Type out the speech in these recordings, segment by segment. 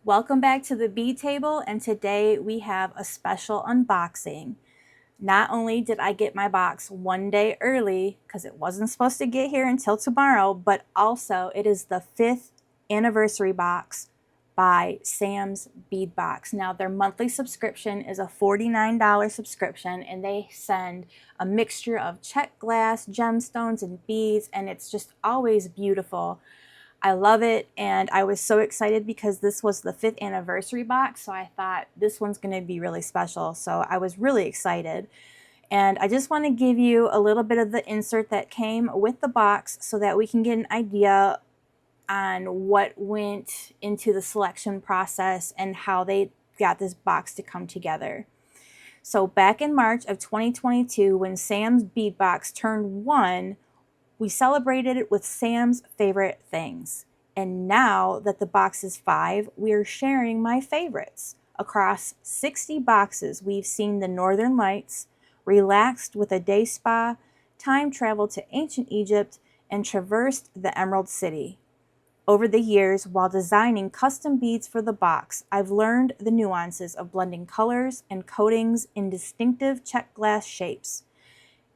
Welcome back to the Bead table, and today we have a special unboxing. Not only did I get my box one day early because it wasn't supposed to get here until tomorrow, but also it is the 5th anniversary box by Sam's Bead Box. Now their monthly subscription is a $49 subscription, and they send a mixture of Czech glass, gemstones, and beads, and it's just always beautiful. I love it, and I was so excited because this was the 5th anniversary box, so I thought this one's going to be really special. So I was really excited, and I just want to give you a little bit of the insert that came with the box so that we can get an idea on what went into the selection process and how they got this box to come together. So back in March of 2022, when Sam's Bead Box turned 1, we celebrated it with Sam's favorite things. And now that the box is 5, we are sharing my favorites. Across 60 boxes, we've seen the Northern Lights, relaxed with a day spa, time traveled to ancient Egypt, and traversed the Emerald City. Over the years, while designing custom beads for the box, I've learned the nuances of blending colors and coatings in distinctive Czech glass shapes.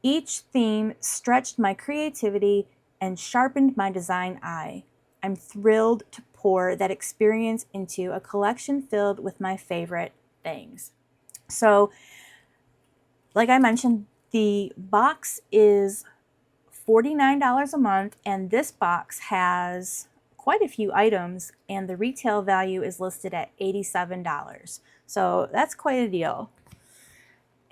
Each theme stretched my creativity and sharpened my design eye. I'm thrilled to pour that experience into a collection filled with my favorite things. So, like I mentioned, the box is $49 a month, and this box has quite a few items, and the retail value is listed at $87. So that's quite a deal.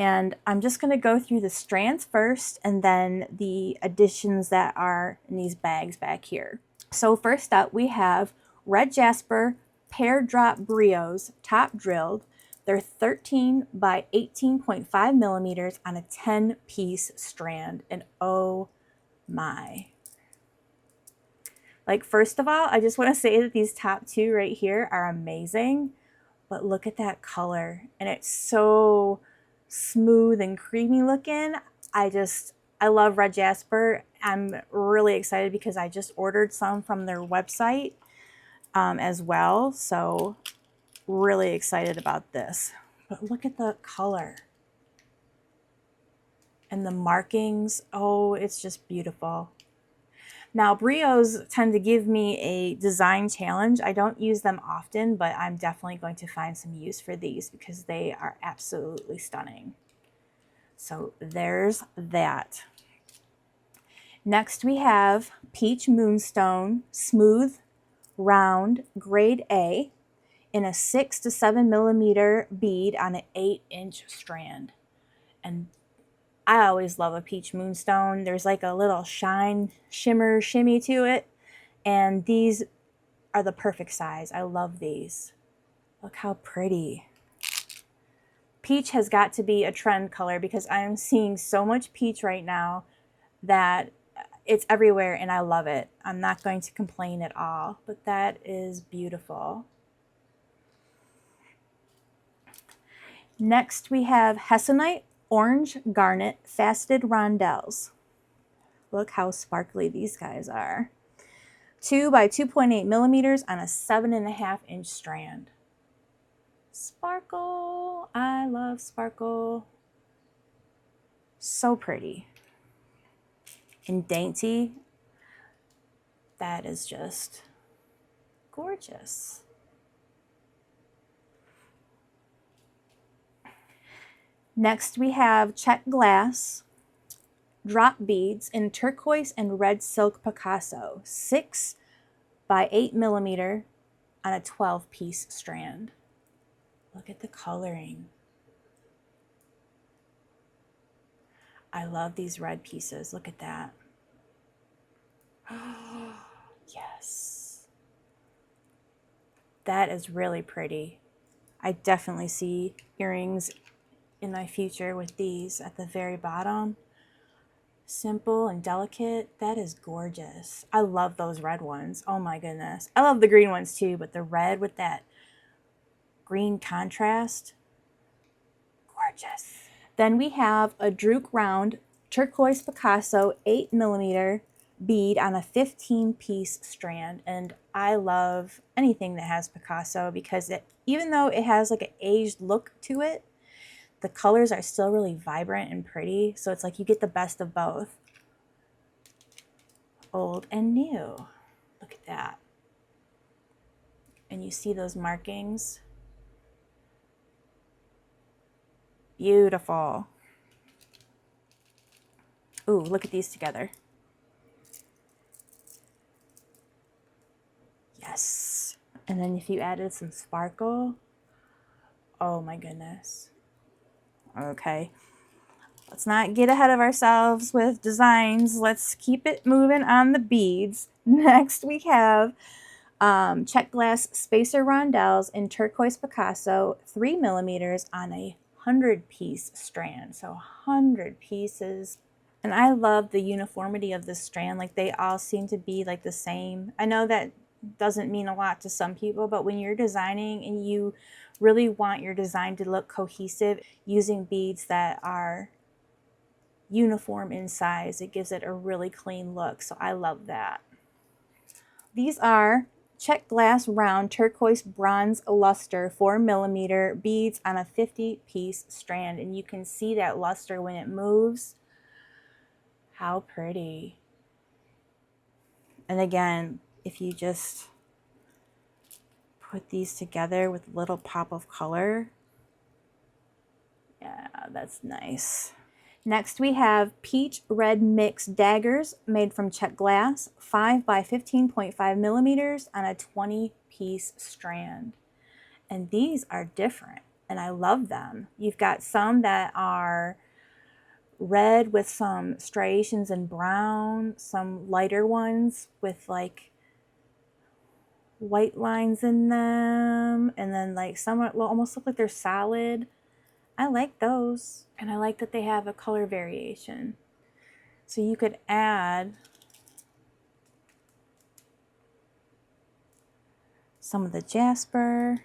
And I'm just going to go through the strands first and then the additions that are in these bags back here. So first up, we have red jasper pear drop brios, top drilled. They're 13 by 18.5 millimeters on a 10-piece strand. And oh my. Like, first of all, I just want to say that these top two right here are amazing. But look at that color. And it's so smooth and creamy looking. I love red jasper. I'm really excited because I just ordered some from their website as well. So really excited about this. But look at the color and the markings. Oh, it's just beautiful. Now, brios tend to give me a design challenge. I don't use them often, but I'm definitely going to find some use for these because they are absolutely stunning. So there's that. Next, we have peach moonstone, smooth, round, grade A, in a 6 to 7 millimeter bead on an 8-inch strand. And I always love a peach moonstone. There's like a little shine, shimmer, shimmy to it. And these are the perfect size. I love these. Look how pretty. Peach has got to be a trend color because I am seeing so much peach right now that it's everywhere and I love it. I'm not going to complain at all, but that is beautiful. Next we have Hessonite orange garnet faceted rondelles. Look how sparkly these guys are. 2 by 2.8 millimeters on a 7.5-inch strand. Sparkle. I love sparkle. So pretty. And dainty. That is just gorgeous. Next we have Czech glass drop beads in turquoise and red silk Picasso, 6 by 8 millimeter on a 12-piece strand. Look at the coloring. I love these red pieces. Look at that. Oh, yes. That is really pretty. I definitely see earrings in my future with these at the very bottom. Simple and delicate. That is gorgeous. I love those red ones. Oh my goodness. I love the green ones too, but the red with that green contrast, gorgeous. Then we have a Druk round turquoise Picasso 8 millimeter bead on a 15-piece strand. And I love anything that has Picasso because even though it has like an aged look to it, the colors are still really vibrant and pretty. So it's like you get the best of both. Old and new. Look at that. And you see those markings. Beautiful. Ooh, look at these together. Yes. And then if you added some sparkle, oh my goodness. Okay. Let's not get ahead of ourselves with designs. Let's keep it moving on the beads. Next we have Czech glass spacer rondelles in turquoise Picasso, 3 millimeters on a 100-piece strand. So 100 pieces. And I love the uniformity of this strand. Like they all seem to be like the same. I know that doesn't mean a lot to some people, but when you're designing and you really want your design to look cohesive, using beads that are uniform in size, it gives it a really clean look. So I love that. These are Czech glass round turquoise bronze luster 4 millimeter beads on a 50-piece strand. And you can see that luster when it moves. How pretty. And again, if you just put these together with a little pop of color, yeah, that's nice. Next we have peach red mix daggers made from Czech glass, 5 by 15.5 millimeters on a 20-piece strand. And these are different and I love them. You've got some that are red with some striations in brown, some lighter ones with like white lines in them, and then like some will almost look like they're solid. I like those, and I like that they have a color variation. So you could add some of the jasper.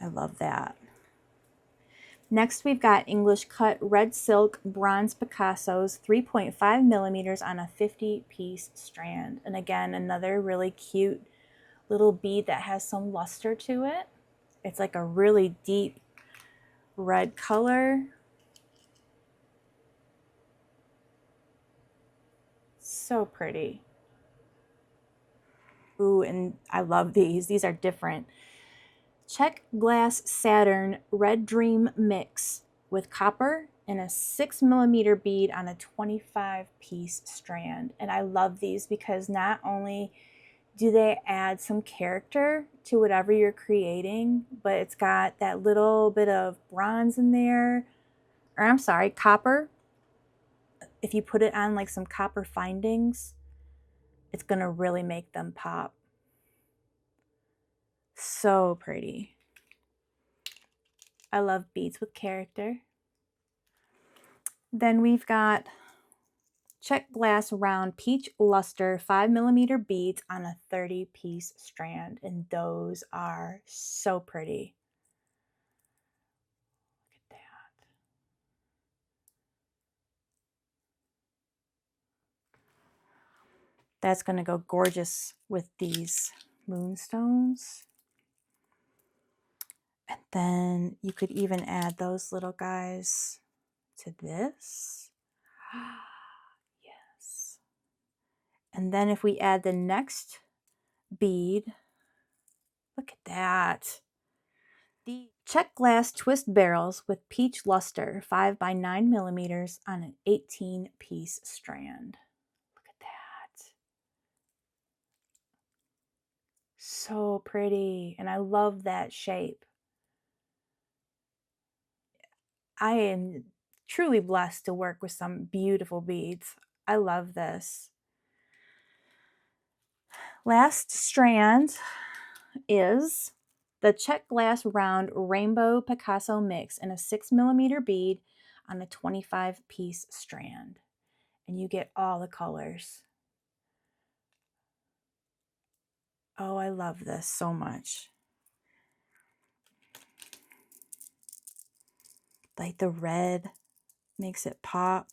I love that. Next, we've got English cut red silk bronze Picassos, 3.5 millimeters on a 50-piece strand. And again, another really cute little bead that has some luster to it. It's like a really deep red color. So pretty. Ooh, and I love these. These are different. Czech glass Saturn red dream mix with copper and a 6 millimeter bead on a 25-piece strand. And I love these because not only do they add some character to whatever you're creating, but it's got that little bit of bronze in there, or I'm sorry, copper. If you put it on like some copper findings, it's gonna really make them pop. So pretty. I love beads with character. Then we've got Czech glass round peach luster 5 millimeter beads on a 30-piece strand, and those are so pretty. Look at that. That's going to go gorgeous with these moonstones. And then you could even add those little guys to this. Yes. And then if we add the next bead, look at that. The Czech glass twist barrels with peach luster, 5 by 9 millimeters on an 18-piece strand. Look at that. So pretty. And I love that shape. I am truly blessed to work with some beautiful beads. I love this. Last strand is the Czech glass round rainbow Picasso mix in a 6 millimeter bead on a 25-piece strand. And you get all the colors. Oh, I love this so much. Like the red makes it pop.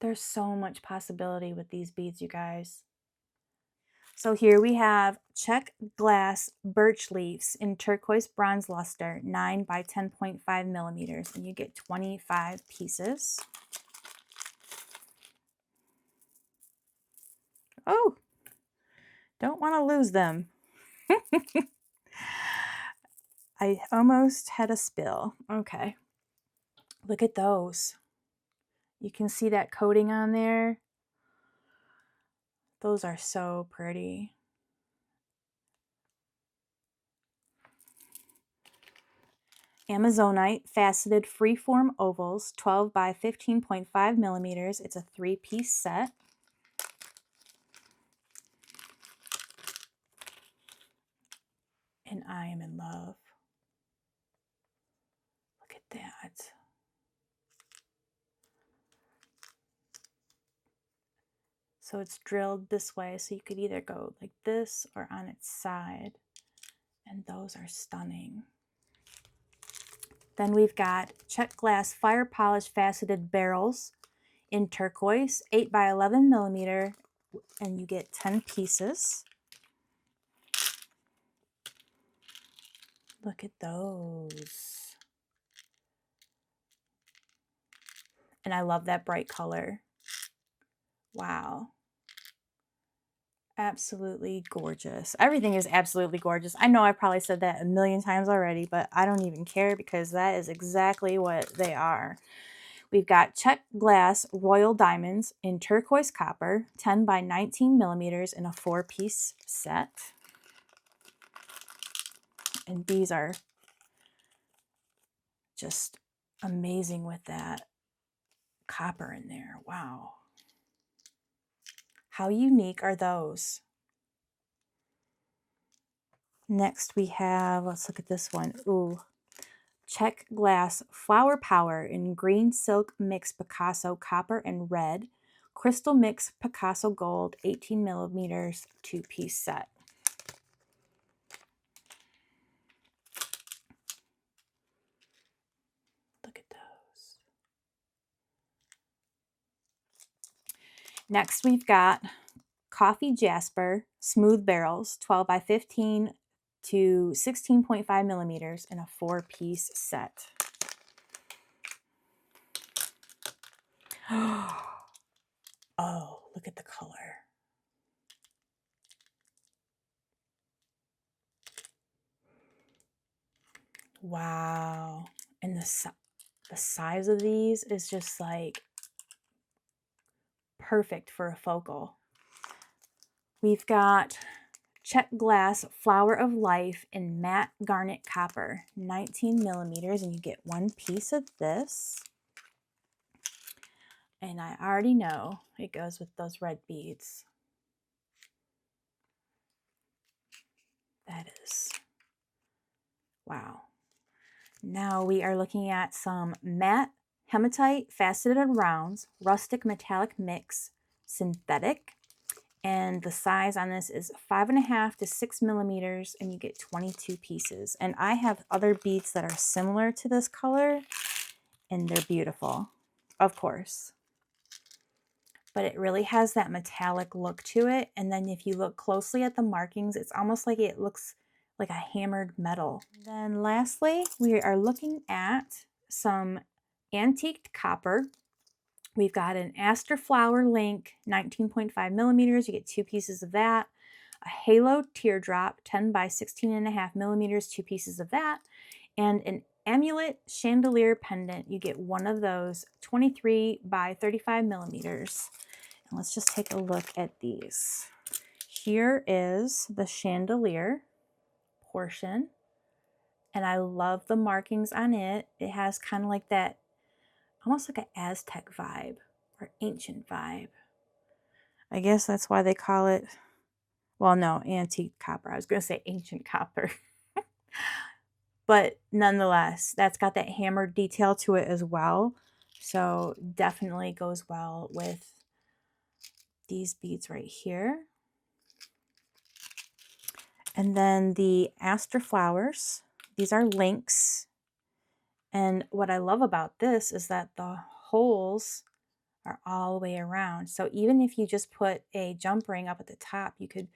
There's so much possibility with these beads, you guys. So here we have Czech glass birch leaves in turquoise bronze luster, 9 by 10.5 millimeters, and you get 25 pieces. Oh, don't want to lose them. I almost had a spill. Okay. Look at those. You can see that coating on there. Those are so pretty. Amazonite faceted freeform ovals, 12 by 15.5 millimeters. It's a 3-piece set. And I am in love. Look at that. So it's drilled this way, so you could either go like this or on its side. And those are stunning. Then we've got Czech glass fire polished faceted barrels in turquoise, 8 by 11 millimeter, and you get 10 pieces. Look at those. And I love that bright color. Wow. Absolutely gorgeous. Everything is absolutely gorgeous. I know I probably said that a million times already, but I don't even care because that is exactly what they are. We've got Czech glass royal diamonds in turquoise copper, 10 by 19 millimeters in a 4-piece set. And these are just amazing with that copper in there. Wow. How unique are those? Next we have, let's look at this one. Ooh, Czech glass flower power in green silk mix Picasso copper and red. Crystal mix Picasso gold, 18 millimeters, 2-piece set. Look at those. Next we've got coffee jasper smooth barrels, 12 by 15 to 16.5 millimeters in a 4-piece set. Oh, look at the color. Wow. And the size of these is just like perfect for a focal. We've got Czech glass flower of life in matte garnet copper, 19 millimeters, and you get 1 piece of this. And I already know it goes with those red beads. That is, wow. Now we are looking at some matte hematite faceted rounds, rustic metallic mix, synthetic. And the size on this is 5.5 to 6 millimeters, and you get 22 pieces. And I have other beads that are similar to this color, and they're beautiful, of course. But it really has that metallic look to it. And then if you look closely at the markings, it's almost like it looks like a hammered metal. Then lastly, we are looking at some antiqued copper. We've got an aster flower link, 19.5 millimeters. You get 2 pieces of that. A halo teardrop, 10 by 16.5 millimeters, 2 pieces of that. And an amulet chandelier pendant. You get 1 of those, 23 by 35 millimeters. And let's just take a look at these. Here is the chandelier portion. And I love the markings on it. It has kind of like that, almost like an Aztec vibe or ancient vibe. I guess that's why they call it, well, no, antique copper. I was going to say ancient copper. But nonetheless, that's got that hammered detail to it as well. So definitely goes well with these beads right here. And then the aster flowers. These are links. And what I love about this is that the holes are all the way around. So even if you just put a jump ring up at the top, you could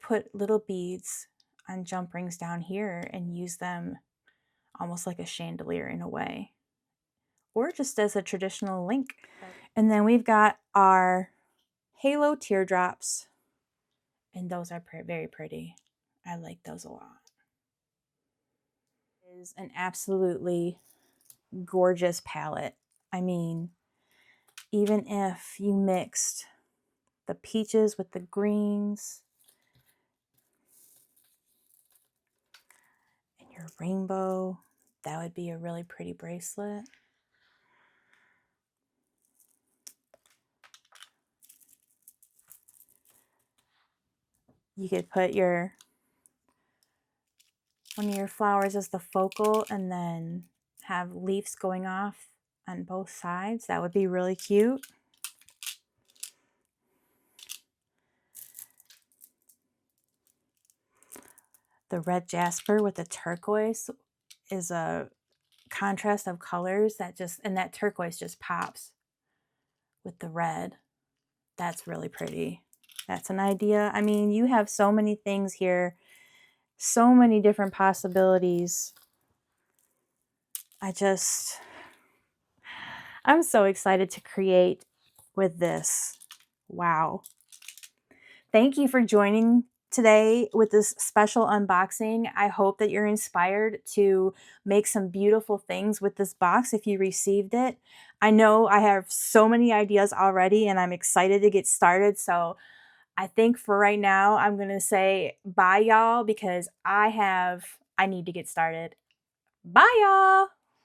put little beads on jump rings down here and use them almost like a chandelier in a way, or just as a traditional link. And then we've got our halo teardrops, and those are very pretty. I like those a lot. It is an absolutely gorgeous palette. I mean, even if you mixed the peaches with the greens and your rainbow, that would be a really pretty bracelet. You could put one of your flowers as the focal and then have leaves going off on both sides. That would be really cute. The red jasper with the turquoise is a contrast of colors and that turquoise just pops with the red. That's really pretty. That's an idea. I mean, you have so many things here, so many different possibilities. I'm so excited to create with this. Wow. Thank you for joining today with this special unboxing. I hope that you're inspired to make some beautiful things with this box if you received it. I know I have so many ideas already and I'm excited to get started. So I think for right now, I'm going to say bye, y'all, because I need to get started. Bye, y'all.